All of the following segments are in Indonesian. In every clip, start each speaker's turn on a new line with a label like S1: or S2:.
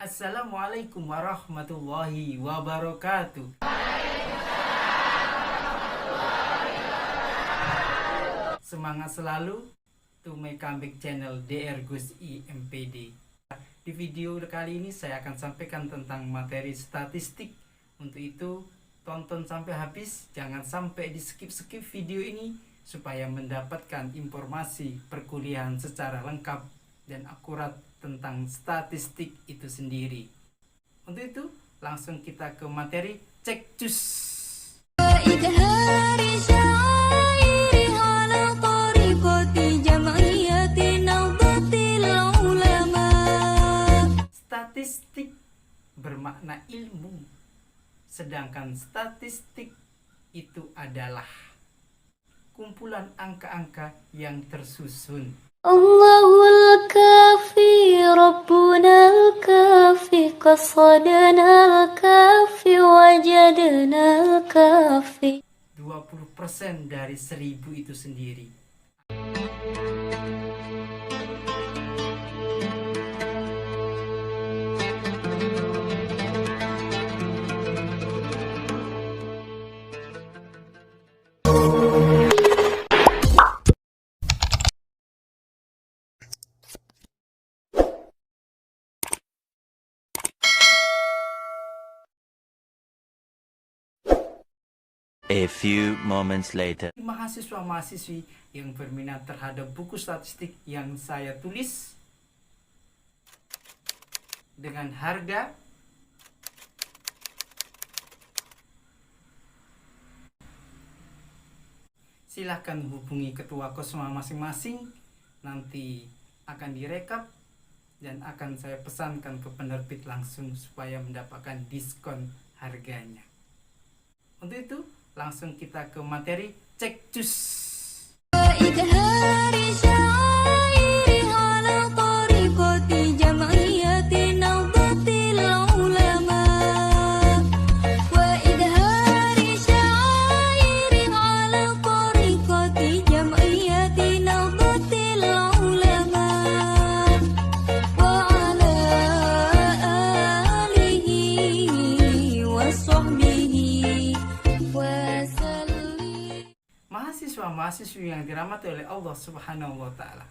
S1: Assalamualaikum warahmatullahi wabarakatuh. Semangat selalu to my comeback channel DR Gus IMPD. Di video kali ini saya akan sampaikan tentang materi statistik. Untuk itu tonton sampai habis, jangan sampai di skip video ini supaya mendapatkan informasi perkuliahan secara lengkap dan akurat tentang statistik itu sendiri. Untuk itu langsung kita ke materi, cek cus. Statistik bermakna ilmu, sedangkan statistik itu adalah kumpulan angka-angka yang tersusun.
S2: Allahul kafi Rabbunal kafi qasadanal kafi wajadnal kafi.
S1: 20% dari 1000 itu sendiri.
S3: A few moments later.
S1: Mahasiswa-mahasiswi yang berminat terhadap buku statistik yang saya tulis dengan harga silahkan hubungi ketua kosma masing-masing, nanti akan direkap dan akan saya pesankan ke penerbit langsung supaya mendapatkan diskon harganya. Untuk itu langsung kita ke materi, cek cus. Mahasiswa-mahasiswi yang dirahmati oleh Allah Subhanahu wa Ta'ala,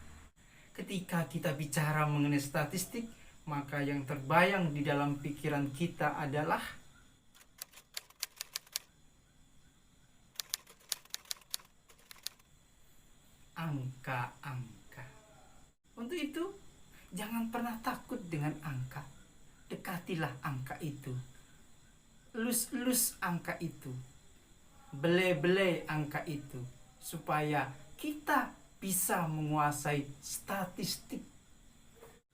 S1: ketika kita bicara mengenai statistik, maka yang terbayang di dalam pikiran kita adalah angka-angka. Untuk itu, jangan pernah takut dengan angka. Dekatilah angka itu, elus-elus angka itu, bele-bele angka itu, supaya kita bisa menguasai statistik.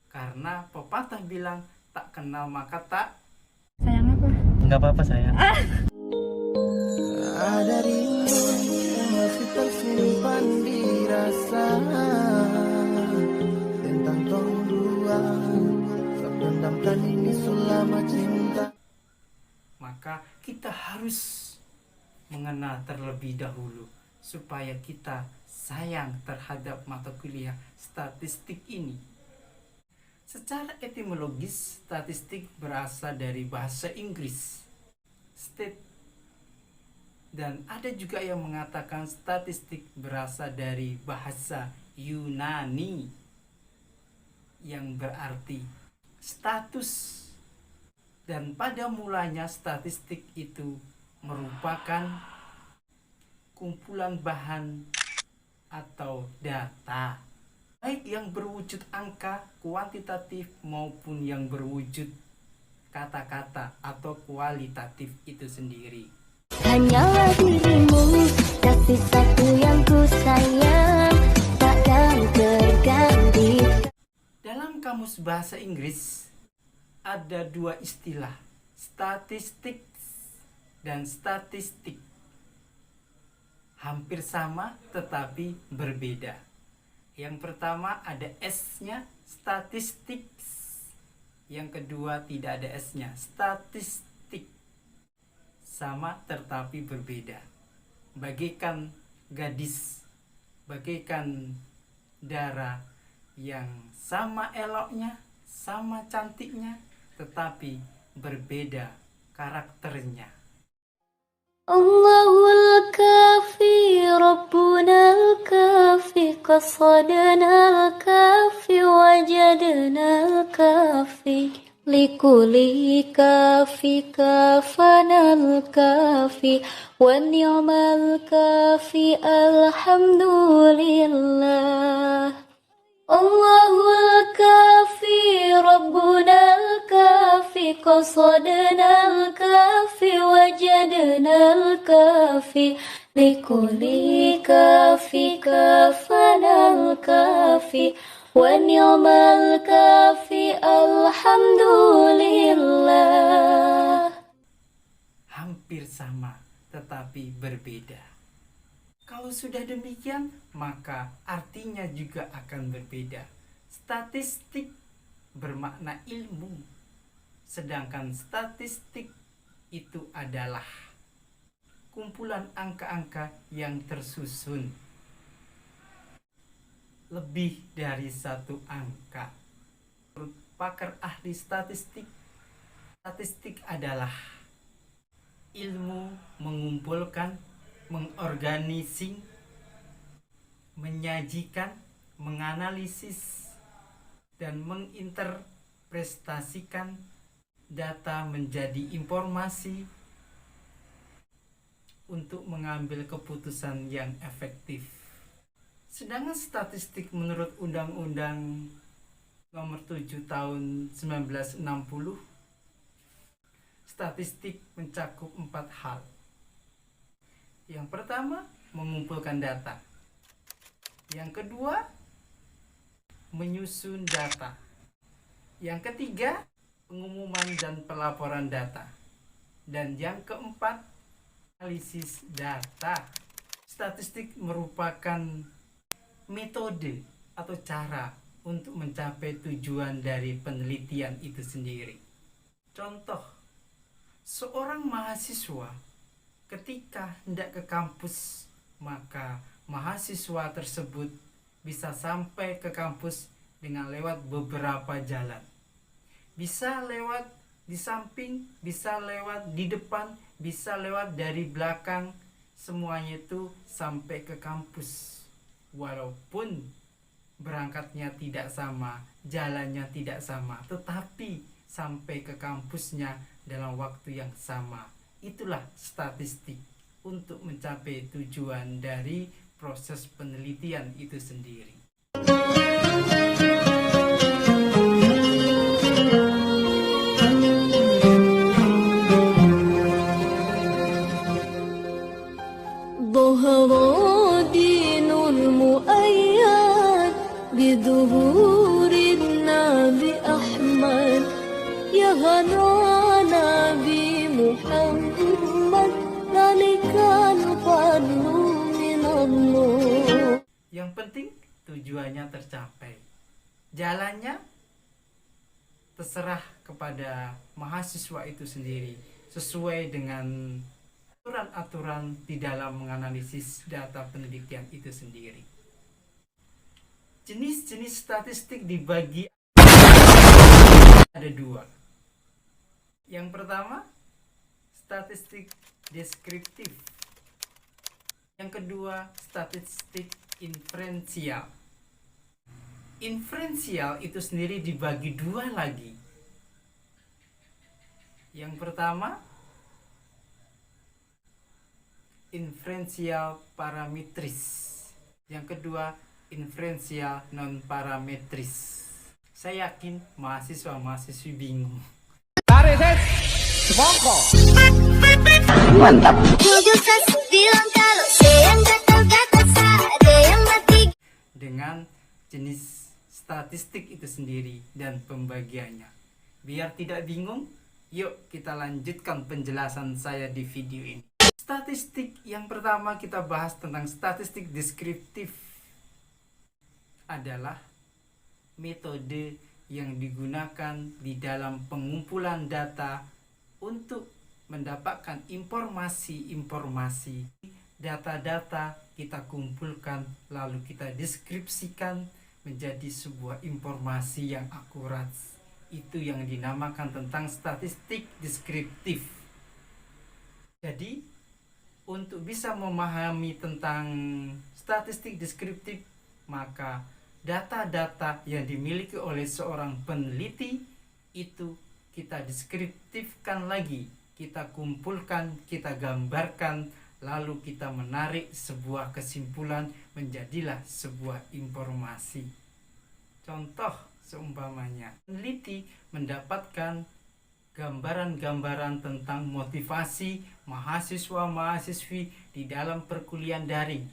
S1: Karena pepatah bilang, tak kenal maka tak
S2: Sayang apa?
S3: Enggak apa-apa sayang.
S4: Ada rindu yang masih tersimpan di rasa tentang tong dua, sok pendamkan ini selama cinta.
S1: Maka kita harus mengenal terlebih dahulu supaya kita sayang terhadap mata kuliah statistik ini. Secara etimologis, statistik berasal dari bahasa Inggris, state, dan ada juga yang mengatakan statistik berasal dari bahasa Yunani yang berarti status. Dan pada mulanya statistik itu merupakan kumpulan bahan atau data, baik yang berwujud angka kuantitatif maupun yang berwujud kata-kata atau kualitatif itu sendiri.
S2: Hanyalah dirimu, kasih satu yang ku sayang, takkan terganti.
S1: Dalam kamus bahasa Inggris ada dua istilah, statistik dan statistik. Hampir sama tetapi berbeda. Yang pertama ada S-nya, statistik. Yang kedua tidak ada S-nya, statistik. Sama tetapi berbeda. Bagaikan gadis, bagaikan darah yang sama eloknya, sama cantiknya, tetapi berbeda karakternya.
S2: Allahul kafi Rabbuna al-kafi qasadana al-kafi wajadana al-kafi likuli kafi kafana al-kafi wa ni'mal kafi alhamdulillah. Allahul kafi Rabbuna al-kafi qasadana al-kafi wajadana al-kafi likuli kafi kafana al-kafi wa ni'mal kafi alhamdulillah.
S1: Hampir sama tetapi berbeda. Kalau sudah demikian, maka artinya juga akan berbeda. Statistik bermakna ilmu, sedangkan statistik itu adalah kumpulan angka-angka yang tersusun lebih dari satu angka. Menurut pakar ahli statistik, statistik adalah ilmu mengumpulkan, mengorganisir, menyajikan, menganalisis, dan menginterpretasikan data menjadi informasi untuk mengambil keputusan yang efektif. Sedangkan statistik menurut Undang-Undang Nomor 7 Tahun 1960, statistik mencakup 4 hal. Yang pertama, mengumpulkan data. Yang kedua, menyusun data. Yang ketiga, pengumuman dan pelaporan data. Dan yang keempat, analisis data. Statistik merupakan metode atau cara untuk mencapai tujuan dari penelitian itu sendiri. Contoh, seorang mahasiswa ketika hendak ke kampus, maka mahasiswa tersebut bisa sampai ke kampus dengan lewat beberapa jalan. Bisa lewat di samping, bisa lewat di depan, bisa lewat dari belakang. Semuanya itu sampai ke kampus. Walaupun berangkatnya tidak sama, jalannya tidak sama, tetapi sampai ke kampusnya dalam waktu yang sama. Itulah statistik untuk mencapai tujuan dari proses penelitian itu sendiri.
S2: ظهر دين المؤيد بظهور النبي أحمد يا هنا نبي محمد ذلك الفضل من الله.
S1: Yang penting tujuannya tercapai. Jalannya terserah kepada mahasiswa itu sendiri, sesuai dengan aturan-aturan di dalam menganalisis data penelitian itu sendiri. Jenis-jenis statistik dibagi ada 2. Yang pertama, statistik deskriptif. Yang kedua, statistik inferensial. Inferensial itu sendiri dibagi 2 lagi. Yang pertama, inferensial parametris. Yang kedua, inferensial non parametris. Saya yakin mahasiswa-mahasiswi bingung. Dengan jenis statistik itu sendiri dan pembagiannya. Biar tidak bingung, yuk kita lanjutkan penjelasan saya di video ini. Statistik yang pertama kita bahas tentang statistik deskriptif adalah metode yang digunakan di dalam pengumpulan data untuk mendapatkan informasi-informasi. Data-data kita kumpulkan lalu kita deskripsikan menjadi sebuah informasi yang akurat Itu yang dinamakan tentang statistik deskriptif. Jadi, untuk bisa memahami tentang statistik deskriptif, maka data-data yang dimiliki oleh seorang peneliti itu kita deskriptifkan lagi, kita kumpulkan, kita gambarkan, lalu kita menarik sebuah kesimpulan, menjadilah sebuah informasi. Contoh seumpamanya, peneliti mendapatkan gambaran-gambaran tentang motivasi mahasiswa-mahasiswi di dalam perkuliahan daring.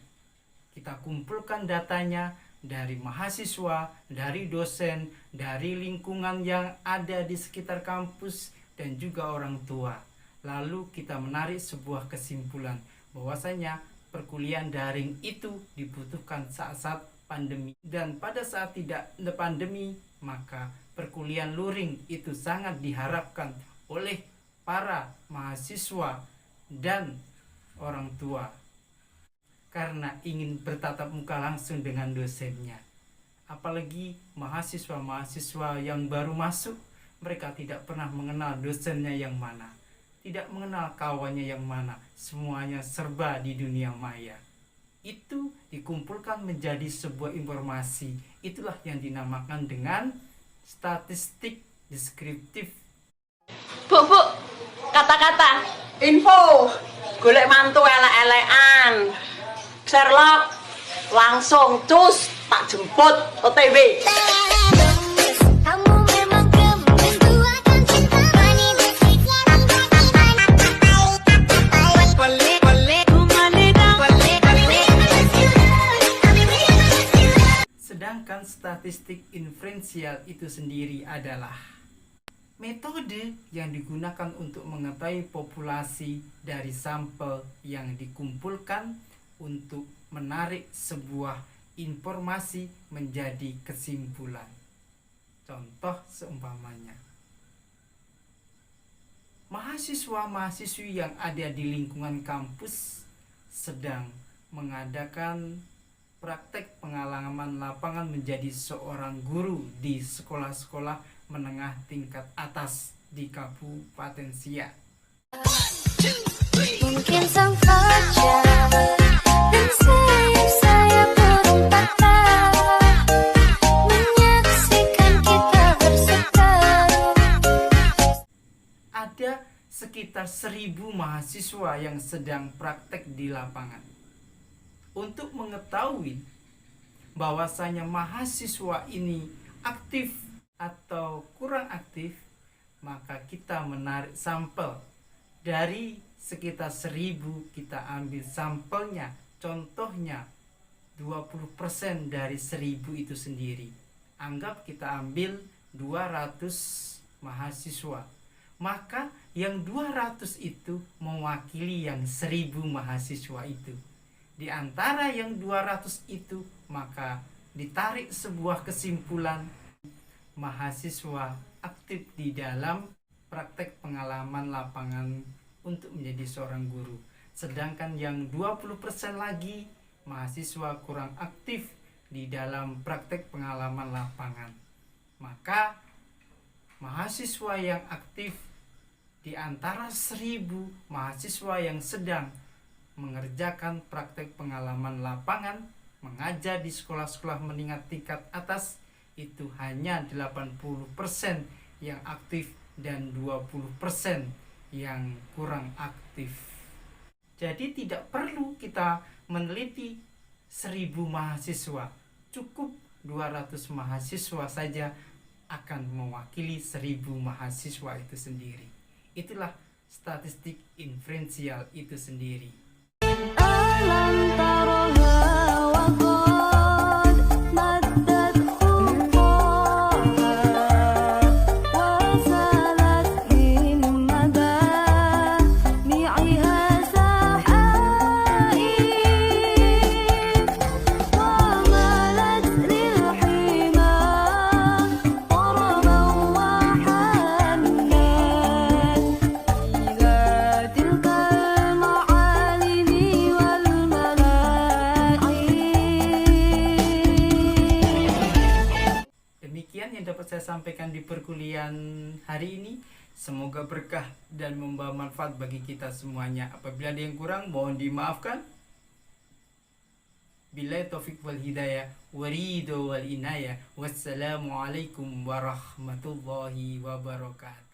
S1: Kita kumpulkan datanya dari mahasiswa, dari dosen, dari lingkungan yang ada di sekitar kampus, dan juga orang tua. Lalu kita menarik sebuah kesimpulan bahwasanya perkuliahan daring itu dibutuhkan saat-saat pandemi, dan pada saat tidak ada pandemi maka perkuliahan luring itu sangat diharapkan oleh para mahasiswa dan orang tua karena ingin bertatap muka langsung dengan dosennya. Apalagi mahasiswa-mahasiswa yang baru masuk, mereka tidak pernah mengenal dosennya yang mana, tidak mengenal kawannya yang mana, semuanya serba di dunia maya. Itu dikumpulkan menjadi sebuah informasi. Itulah yang dinamakan dengan statistik deskriptif.
S5: Bu, kata-kata info golek mantu elek-elekan Sherlock langsung cus tak jemput OTW.
S1: Sedangkan statistik inferensial itu sendiri adalah metode yang digunakan untuk mengetahui populasi dari sampel yang dikumpulkan untuk menarik sebuah informasi menjadi kesimpulan. Contoh seumpamanya, mahasiswa-mahasiswi yang ada di lingkungan kampus sedang mengadakan praktek pengalaman lapangan menjadi seorang guru di sekolah-sekolah menengah tingkat atas di Kabupaten Siak.
S2: Mungkin sang fajar dan saya burung patah menyaksikan kita berseteru.
S1: Ada sekitar 1.000 mahasiswa yang sedang praktek di lapangan. Untuk mengetahui bahwasanya mahasiswa ini aktif atau kurang aktif, maka kita menarik sampel dari sekitar 1.000, kita ambil sampelnya, contohnya 20% dari 1.000 itu sendiri. Anggap kita ambil 200 mahasiswa, maka yang 200 itu mewakili yang 1.000 mahasiswa itu. Di antara yang 200 itu maka ditarik sebuah kesimpulan mahasiswa aktif di dalam praktek pengalaman lapangan untuk menjadi seorang guru. Sedangkan yang 20% lagi mahasiswa kurang aktif di dalam praktek pengalaman lapangan. Maka mahasiswa yang aktif di antara 1.000 mahasiswa yang sedang mengerjakan praktek pengalaman lapangan, mengajar di sekolah-sekolah menengah tingkat atas, itu hanya 80% yang aktif dan 20% yang kurang aktif. Jadi tidak perlu kita meneliti 1.000 mahasiswa, cukup 200 mahasiswa saja akan mewakili 1.000 mahasiswa itu sendiri. Itulah statistik inferensial itu sendiri.
S2: Alam taraha wa qad maddat khutaha wa salat himmada mi'iha sahaib wa malat lil hima qaraban wa hannan ila tilkal ma'alimi wal mala'i
S1: pembelajaran di perkuliahan hari ini. Semoga berkah dan membawa manfaat bagi kita semuanya. Apabila ada yang kurang, mohon dimaafkan. Billahi taufiq wal hidayah, warido wal inayah. Wassalamualaikum warahmatullahi wabarakatuh.